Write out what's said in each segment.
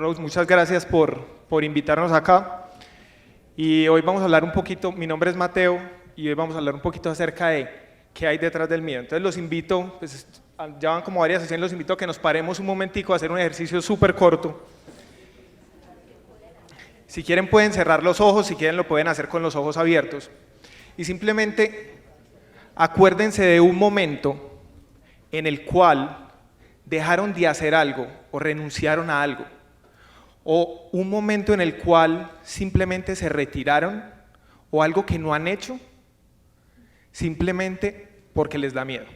Rose, muchas gracias por invitarnos acá. Y hoy vamos a hablar un poquito, mi nombre es Mateo, y hoy vamos a hablar un poquito acerca de qué hay detrás del miedo. Entonces los invito, pues ya van como varias sesiones, los invito a que nos paremos un momentico a hacer un ejercicio súper corto. Si quieren pueden cerrar los ojos, si quieren lo pueden hacer con los ojos abiertos. Y simplemente acuérdense de un momento en el cual dejaron de hacer algo o renunciaron a algo. O un momento en el cual simplemente se retiraron o algo que no han hecho simplemente porque les da miedo.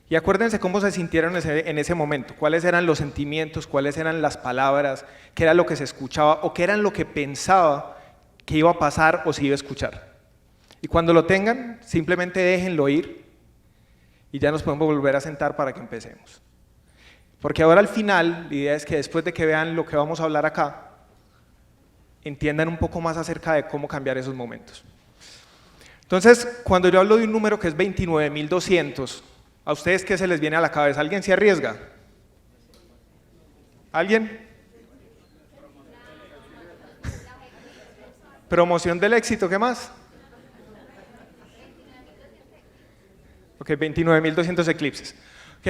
Y acuérdense cómo se sintieron en ese momento, cuáles eran los sentimientos, cuáles eran las palabras, qué era lo que se escuchaba o qué era lo que pensaba que iba a pasar o se iba a escuchar. Y cuando lo tengan, simplemente déjenlo ir y ya nos podemos volver a sentar para que empecemos. Porque ahora al final, la idea es que después de que vean lo que vamos a hablar acá, entiendan un poco más acerca de cómo cambiar esos momentos. Entonces, cuando yo hablo de un número que es 29.200, ¿a ustedes qué se les viene a la cabeza? ¿Alguien se arriesga? ¿Alguien? Promoción del éxito, ¿qué más? Ok, 29.200 eclipses. Ok,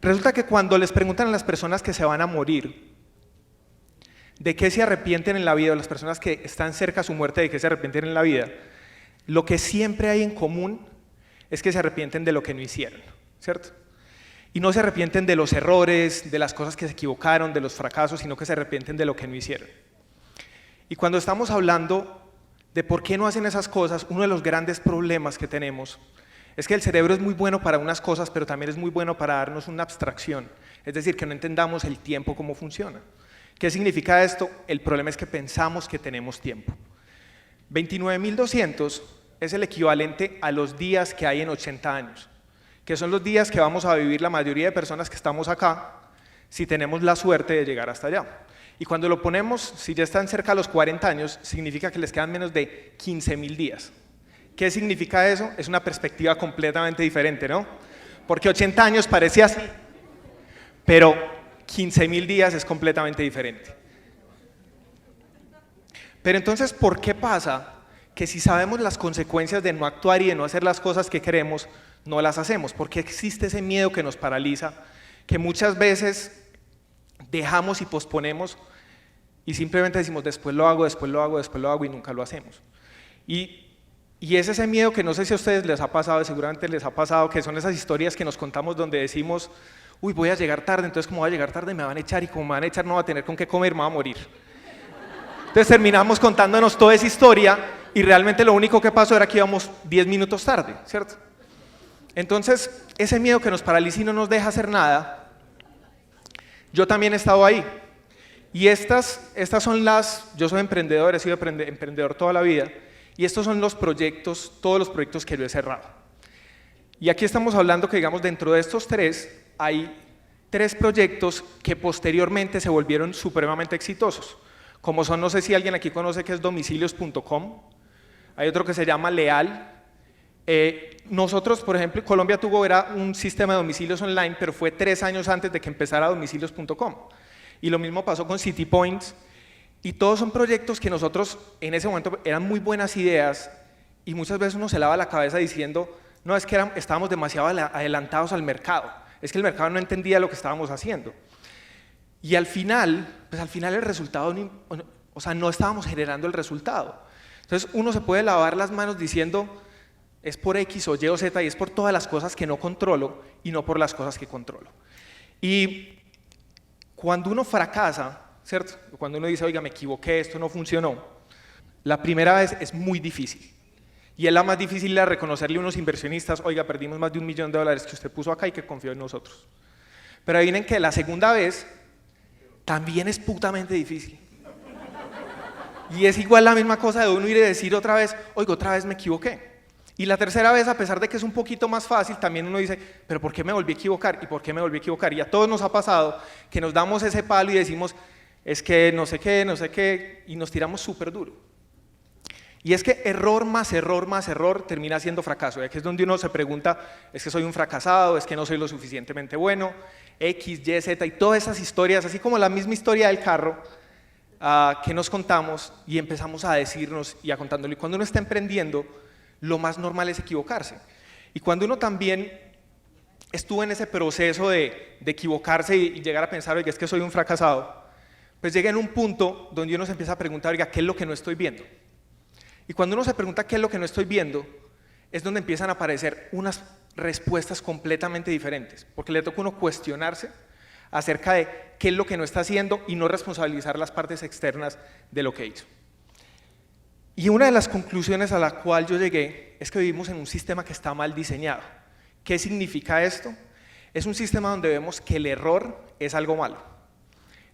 resulta que cuando les preguntan a las personas que se van a morir, ¿de qué se arrepienten en la vida? O las personas que están cerca a su muerte, ¿de qué se arrepienten en la vida? Lo que siempre hay en común es que se arrepienten de lo que no hicieron, ¿cierto? Y no se arrepienten de los errores, de las cosas que se equivocaron, de los fracasos, sino que se arrepienten de lo que no hicieron. Y cuando estamos hablando de por qué no hacen esas cosas, uno de los grandes problemas que tenemos es que el cerebro es muy bueno para unas cosas, pero también es muy bueno para darnos una abstracción, es decir, que no entendamos el tiempo cómo funciona. ¿Qué significa esto? El problema es que pensamos que tenemos tiempo. 29.200 es el equivalente a los días que hay en 80 años, que son los días que vamos a vivir la mayoría de personas que estamos acá, si tenemos la suerte de llegar hasta allá. Y cuando lo ponemos, si ya están cerca de los 40 años, significa que les quedan menos de 15.000 días. ¿Qué significa eso? Es una perspectiva completamente diferente, ¿no? Porque 80 años parece así, pero 15.000 días es completamente diferente. Pero entonces, ¿por qué pasa que si sabemos las consecuencias de no actuar y de no hacer las cosas que queremos, no las hacemos? Porque existe ese miedo que nos paraliza, que muchas veces dejamos y posponemos y simplemente decimos después lo hago, después lo hago, después lo hago y nunca lo hacemos. Y es ese miedo que no sé si a ustedes les ha pasado, seguramente les ha pasado, que son esas historias que nos contamos donde decimos, uy, voy a llegar tarde, entonces como voy a llegar tarde me van a echar y como me van a echar no voy a tener con qué comer, me voy a morir. Entonces terminamos contándonos toda esa historia y realmente lo único que pasó era que íbamos 10 minutos tarde, ¿cierto? Entonces, ese miedo que nos paraliza y no nos deja hacer nada, yo también he estado ahí. Y estas son yo soy emprendedor, he sido emprendedor toda la vida, y estos son los proyectos, todos los proyectos que yo he cerrado. Y aquí estamos hablando que, digamos, dentro de estos tres, hay 3 proyectos que posteriormente se volvieron supremamente exitosos. Como son, no sé si alguien aquí conoce que es domicilios.com, hay otro que se llama Leal. Nosotros, por ejemplo, Colombia era un sistema de domicilios online, pero fue 3 años antes de que empezara domicilios.com. Y lo mismo pasó con City Points, y todos son proyectos que nosotros en ese momento eran muy buenas ideas, y muchas veces uno se lava la cabeza diciendo, no, es que estábamos demasiado adelantados al mercado, es que el mercado no entendía lo que estábamos haciendo. Y al final, pues al final el resultado, o sea, no estábamos generando el resultado. Entonces uno se puede lavar las manos diciendo, es por X o Y o Z y es por todas las cosas que no controlo y no por las cosas que controlo. Y cuando uno fracasa, ¿cierto? Cuando uno dice, oiga, me equivoqué, esto no funcionó, la primera vez es muy difícil. Y es la más difícil de reconocerle a unos inversionistas, oiga, perdimos más de $1 millón que usted puso acá y que confió en nosotros. Pero adivinen que la segunda vez también es putamente difícil. Y es igual la misma cosa de uno ir a decir otra vez, oiga, otra vez me equivoqué. Y la tercera vez, a pesar de que es un poquito más fácil, también uno dice, pero ¿por qué me volví a equivocar? ¿Y por qué me volví a equivocar? Y a todos nos ha pasado que nos damos ese palo y decimos, es que no sé qué, y nos tiramos súper duro. Y es que error más error más error termina siendo fracaso. Y aquí es donde uno se pregunta, ¿es que soy un fracasado? ¿Es que no soy lo suficientemente bueno? X, Y, Z y todas esas historias, así como la misma historia del carro que nos contamos y empezamos a decirnos y a contándolo. Y cuando uno está emprendiendo, lo más normal es equivocarse. Y cuando uno también estuvo en ese proceso de equivocarse y llegar a pensar, oiga, es que soy un fracasado, pues llega en un punto donde uno se empieza a preguntar, oiga, ¿qué es lo que no estoy viendo? Y cuando uno se pregunta qué es lo que no estoy viendo, es donde empiezan a aparecer unas respuestas completamente diferentes, porque le toca a uno cuestionarse acerca de qué es lo que no está haciendo y no responsabilizar las partes externas de lo que hizo. Y una de las conclusiones a la cual yo llegué es que vivimos en un sistema que está mal diseñado. ¿Qué significa esto? Es un sistema donde vemos que el error es algo malo.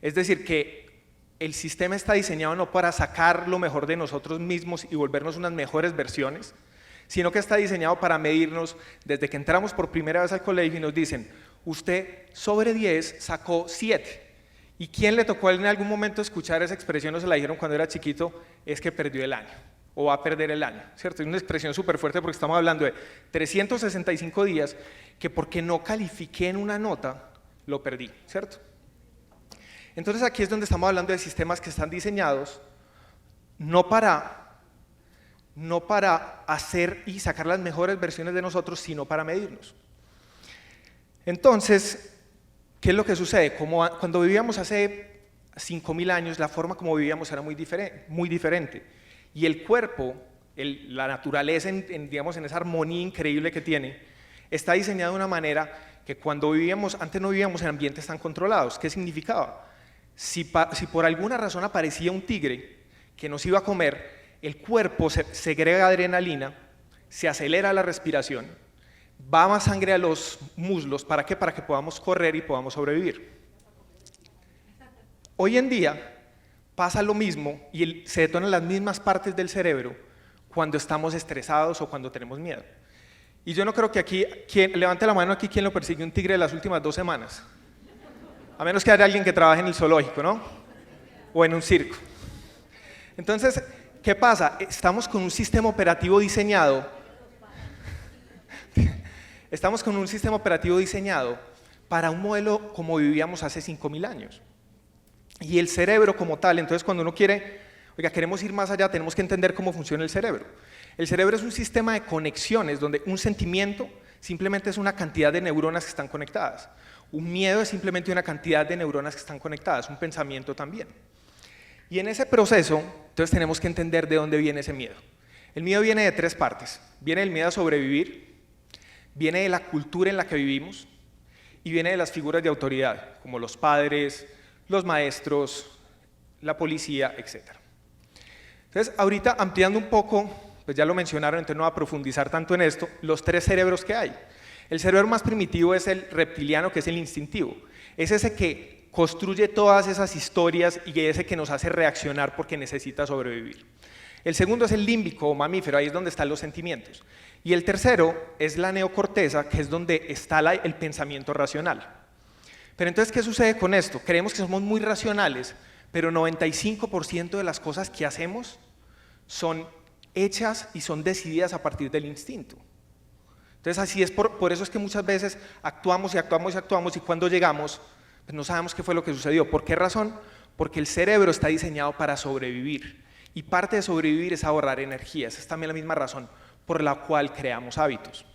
Es decir, que el sistema está diseñado no para sacar lo mejor de nosotros mismos y volvernos unas mejores versiones, sino que está diseñado para medirnos desde que entramos por primera vez al colegio y nos dicen, usted sobre 10 sacó 7. ¿Y quién le tocó en algún momento escuchar esa expresión o se la dijeron cuando era chiquito? Es que perdió el año o va a perder el año, ¿cierto? Es una expresión súper fuerte porque estamos hablando de 365 días que porque no califiqué en una nota, lo perdí, ¿cierto? Entonces aquí es donde estamos hablando de sistemas que están diseñados no para hacer y sacar las mejores versiones de nosotros, sino para medirnos. Entonces, ¿qué es lo que sucede? Como cuando vivíamos hace 5.000 años, la forma como vivíamos era muy diferente. Y el cuerpo, la naturaleza, digamos, en esa armonía increíble que tiene, está diseñado de una manera que cuando vivíamos, antes no vivíamos en ambientes tan controlados. ¿Qué significaba? Si por alguna razón aparecía un tigre que nos iba a comer, el cuerpo segrega adrenalina, se acelera la respiración, va más sangre a los muslos, ¿para qué? Para que podamos correr y podamos sobrevivir. Hoy en día pasa lo mismo y se detonan las mismas partes del cerebro cuando estamos estresados o cuando tenemos miedo. Y yo no creo que aquí, levante la mano aquí quien lo persigue un tigre las últimas 2 semanas. A menos que haya alguien que trabaje en el zoológico, ¿no? O en un circo. Entonces, ¿qué pasa? Estamos con un sistema operativo diseñado. Estamos con un sistema operativo diseñado para un modelo como vivíamos hace 5.000 años. Y el cerebro como tal, entonces cuando uno quiere, oiga, queremos ir más allá, tenemos que entender cómo funciona el cerebro. El cerebro es un sistema de conexiones donde un sentimiento simplemente es una cantidad de neuronas que están conectadas. Un miedo es simplemente una cantidad de neuronas que están conectadas, un pensamiento también. Y en ese proceso, entonces tenemos que entender de dónde viene ese miedo. El miedo viene de 3 partes. Viene el miedo a sobrevivir, viene de la cultura en la que vivimos y viene de las figuras de autoridad, como los padres, los maestros, la policía, etc. Entonces, ahorita ampliando un poco, pues ya lo mencionaron, entonces no voy a profundizar tanto en esto, los 3 cerebros que hay. El cerebro más primitivo es el reptiliano, que es el instintivo. Es ese que construye todas esas historias y ese que nos hace reaccionar porque necesita sobrevivir. El segundo es el límbico o mamífero, ahí es donde están los sentimientos. Y el tercero es la neocorteza, que es donde está el pensamiento racional. Pero entonces, ¿qué sucede con esto? Creemos que somos muy racionales, pero 95% de las cosas que hacemos son hechas y son decididas a partir del instinto. Entonces, así es, por eso es que muchas veces actuamos y actuamos y actuamos y cuando llegamos, pues no sabemos qué fue lo que sucedió. ¿Por qué razón? Porque el cerebro está diseñado para sobrevivir y parte de sobrevivir es ahorrar energía. Esa es también la misma razón por la cual creamos hábitos.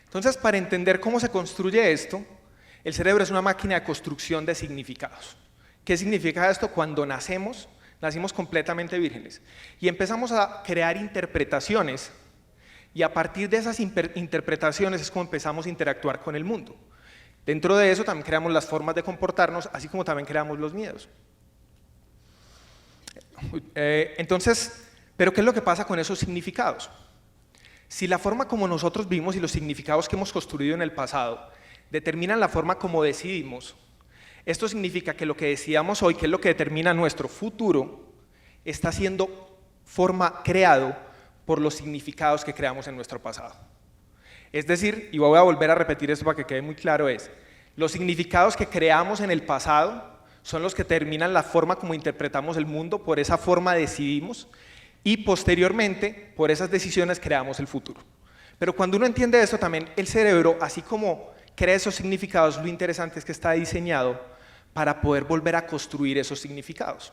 Entonces, para entender cómo se construye esto, el cerebro es una máquina de construcción de significados. ¿Qué significa esto? Cuando nacimos completamente vírgenes y empezamos a crear interpretaciones y a partir de esas interpretaciones es como empezamos a interactuar con el mundo. Dentro de eso también creamos las formas de comportarnos, así como también creamos los miedos. Entonces, ¿pero qué es lo que pasa con esos significados? Si la forma como nosotros vivimos y los significados que hemos construido en el pasado determinan la forma como decidimos, esto significa que lo que decidamos hoy, que es lo que determina nuestro futuro, está siendo creado por los significados que creamos en nuestro pasado. Es decir, y voy a volver a repetir esto para que quede muy claro, los significados que creamos en el pasado son los que determinan la forma como interpretamos el mundo, por esa forma decidimos, y posteriormente, por esas decisiones, creamos el futuro. Pero cuando uno entiende esto, también el cerebro, así como crea esos significados, lo interesante es que está diseñado para poder volver a construir esos significados.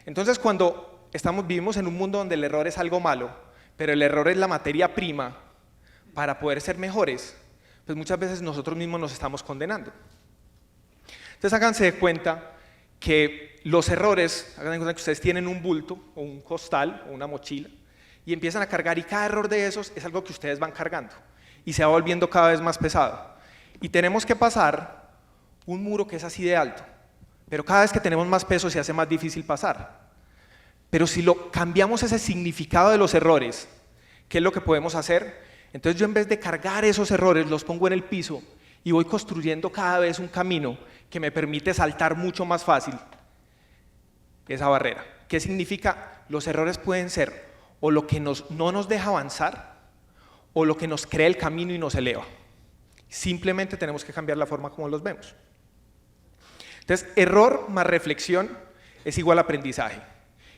Entonces, cuando vivimos en un mundo donde el error es algo malo, pero el error es la materia prima para poder ser mejores, pues muchas veces nosotros mismos nos estamos condenando. Entonces, háganse de cuenta que los errores, hagan de cuenta que ustedes tienen un bulto o un costal o una mochila y empiezan a cargar, y cada error de esos es algo que ustedes van cargando y se va volviendo cada vez más pesado. Y tenemos que pasar un muro que es así de alto, pero cada vez que tenemos más peso se hace más difícil pasar. Pero si cambiamos ese significado de los errores, ¿qué es lo que podemos hacer? Entonces yo, en vez de cargar esos errores, los pongo en el piso y voy construyendo cada vez un camino que me permite saltar mucho más fácil esa barrera. ¿Qué significa? Los errores pueden ser o lo que no nos deja avanzar o lo que nos crea el camino y nos eleva. Simplemente tenemos que cambiar la forma como los vemos. Entonces, error más reflexión es igual a aprendizaje.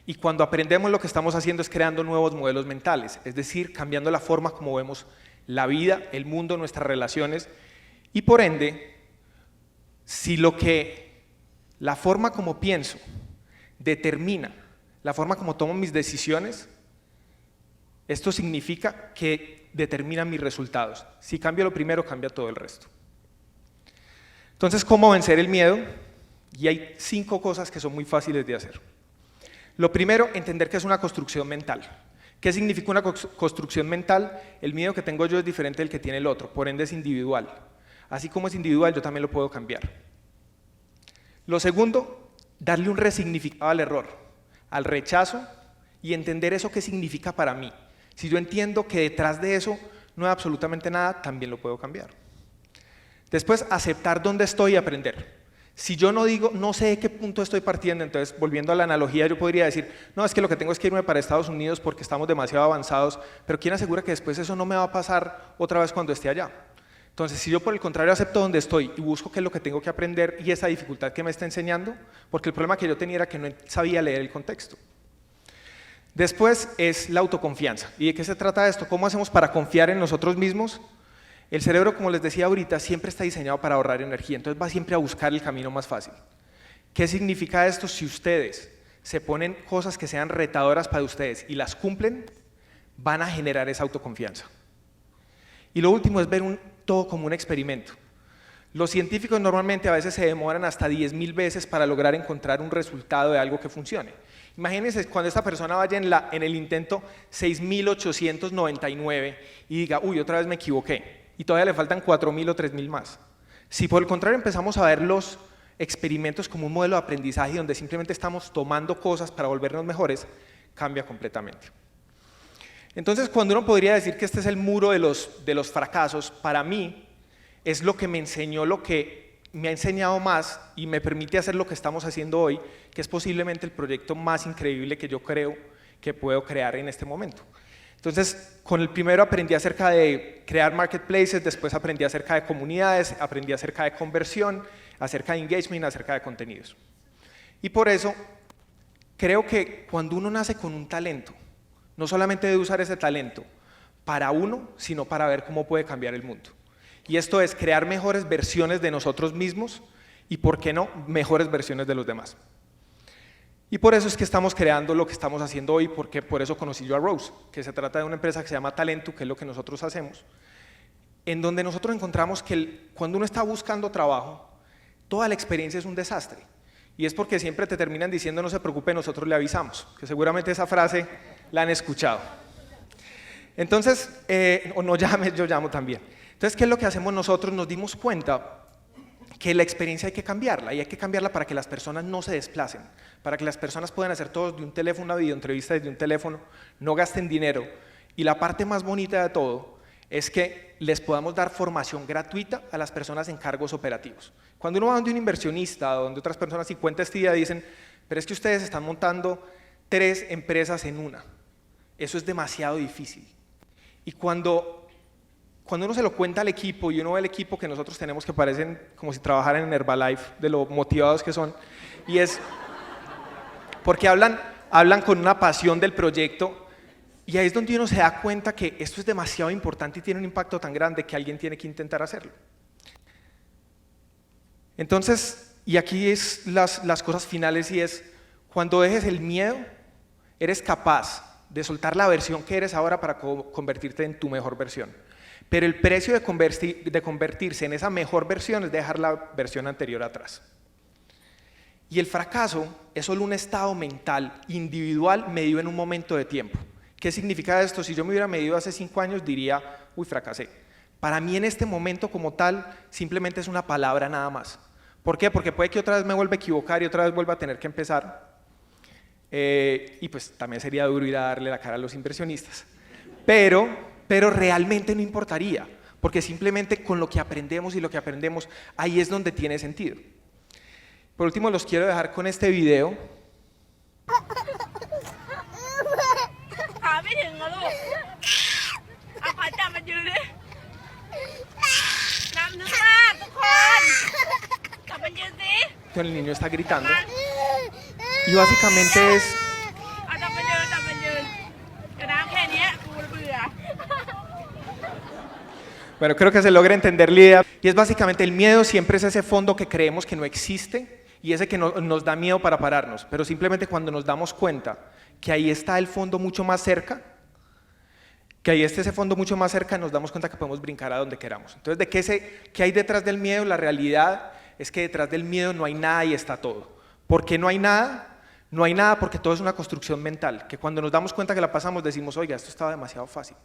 Y cuando aprendemos, lo que estamos haciendo es creando nuevos modelos mentales, es decir, cambiando la forma como vemos la vida, el mundo, nuestras relaciones, y por ende, si la forma como pienso determina la forma como tomo mis decisiones, esto significa que determina mis resultados. Si cambio lo primero, cambia todo el resto. Entonces, ¿cómo vencer el miedo? Y hay 5 cosas que son muy fáciles de hacer. Lo primero, entender que es una construcción mental. ¿Qué significa una construcción mental? El miedo que tengo yo es diferente del que tiene el otro, por ende es individual. Así como es individual, yo también lo puedo cambiar. Lo segundo, darle un resignificado al error, al rechazo, y entender eso qué significa para mí. Si yo entiendo que detrás de eso no hay absolutamente nada, también lo puedo cambiar. Después, aceptar dónde estoy y aprender. Si yo no sé de qué punto estoy partiendo, entonces, volviendo a la analogía, yo podría decir, no, es que lo que tengo es que irme para Estados Unidos porque estamos demasiado avanzados, pero ¿quién asegura que después eso no me va a pasar otra vez cuando esté allá? Entonces, si yo por el contrario acepto dónde estoy y busco qué es lo que tengo que aprender y esa dificultad que me está enseñando, porque el problema que yo tenía era que no sabía leer el contexto. Después es la autoconfianza. ¿Y de qué se trata esto? ¿Cómo hacemos para confiar en nosotros mismos? El cerebro, como les decía ahorita, siempre está diseñado para ahorrar energía, entonces va siempre a buscar el camino más fácil. ¿Qué significa esto? Si ustedes se ponen cosas que sean retadoras para ustedes y las cumplen, van a generar esa autoconfianza. Y lo último es ver todo como un experimento. Los científicos normalmente a veces se demoran hasta 10.000 veces para lograr encontrar un resultado de algo que funcione. Imagínense cuando esta persona vaya en el intento 6.899 y diga, uy, otra vez me equivoqué, y todavía le faltan 4.000 o 3.000 más. Si por el contrario empezamos a ver los experimentos como un modelo de aprendizaje donde simplemente estamos tomando cosas para volvernos mejores, cambia completamente. Entonces, cuando uno podría decir que este es el muro de los fracasos, para mí es lo que me enseñó, lo que me ha enseñado más y me permite hacer lo que estamos haciendo hoy, que es posiblemente el proyecto más increíble que yo creo que puedo crear en este momento. Entonces, con el primero aprendí acerca de crear marketplaces, después aprendí acerca de comunidades, aprendí acerca de conversión, acerca de engagement, acerca de contenidos. Y por eso, creo que cuando uno nace con un talento, no solamente debe usar ese talento para uno, sino para ver cómo puede cambiar el mundo. Y esto es crear mejores versiones de nosotros mismos y, ¿por qué no?, mejores versiones de los demás. Y por eso es que estamos creando lo que estamos haciendo hoy, porque por eso conocí yo a Rose, que se trata de una empresa que se llama Talentum, que es lo que nosotros hacemos, en donde nosotros encontramos que cuando uno está buscando trabajo, toda la experiencia es un desastre. Y es porque siempre te terminan diciendo, no se preocupe, nosotros le avisamos, que seguramente esa frase la han escuchado. Entonces, o no llames, yo llamo también. Entonces, ¿qué es lo que hacemos nosotros? Nos dimos cuenta que la experiencia hay que cambiarla, y hay que cambiarla para que las personas no se desplacen, para que las personas puedan hacer todo de un teléfono, una videoentrevista desde un teléfono, no gasten dinero. Y la parte más bonita de todo es que les podamos dar formación gratuita a las personas en cargos operativos. Cuando uno va donde un inversionista o donde otras personas y cuenta esta idea, dicen, pero es que ustedes están montando 3 empresas en una. Eso es demasiado difícil. Y cuando uno se lo cuenta al equipo y uno ve el equipo que nosotros tenemos, que parecen como si trabajaran en Herbalife, de lo motivados que son, y es porque hablan hablan con una pasión del proyecto, y ahí es donde uno se da cuenta que esto es demasiado importante y tiene un impacto tan grande que alguien tiene que intentar hacerlo. Entonces, y aquí es las cosas finales, y es, cuando dejes el miedo, eres capaz de soltar la versión que eres ahora para convertirte en tu mejor versión. Pero el precio de convertirse en esa mejor versión es dejar la versión anterior atrás. Y el fracaso es solo un estado mental individual medido en un momento de tiempo. ¿Qué significa esto? Si yo me hubiera medido hace 5 años, diría, uy, fracasé. Para mí en este momento como tal, simplemente es una palabra nada más. ¿Por qué? Porque puede que otra vez me vuelva a equivocar y otra vez vuelva a tener que empezar. Y pues también sería duro ir a darle la cara a los inversionistas. Pero realmente no importaría, porque simplemente con lo que aprendemos y lo que aprendemos, ahí es donde tiene sentido. Por último, los quiero dejar con este video. ขาไม่ถึงเหรอลูกเอาขอจับมันยืนดิน้ำนึกมากทุกคนจับมันยืนสิ El niño está gritando. Y básicamente es... เอาจับมันยืนกระน้ำแค่เนี้ยกูเบื่อ Bueno, creo que se logra entender la idea. Y es básicamente el miedo siempre es ese fondo que creemos que no existe y ese que nos da miedo para pararnos. Pero simplemente cuando nos damos cuenta que ahí está el fondo mucho más cerca, que ahí está ese fondo mucho más cerca, nos damos cuenta que podemos brincar a donde queramos. Entonces, ¿qué hay detrás del miedo? La realidad es que detrás del miedo no hay nada y está todo. ¿Por qué no hay nada? No hay nada porque todo es una construcción mental, que cuando nos damos cuenta que la pasamos decimos, oiga, esto estaba demasiado fácil.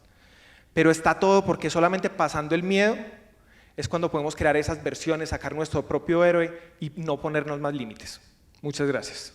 Pero está todo porque solamente pasando el miedo es cuando podemos crear esas versiones, sacar nuestro propio héroe y no ponernos más límites. Muchas gracias.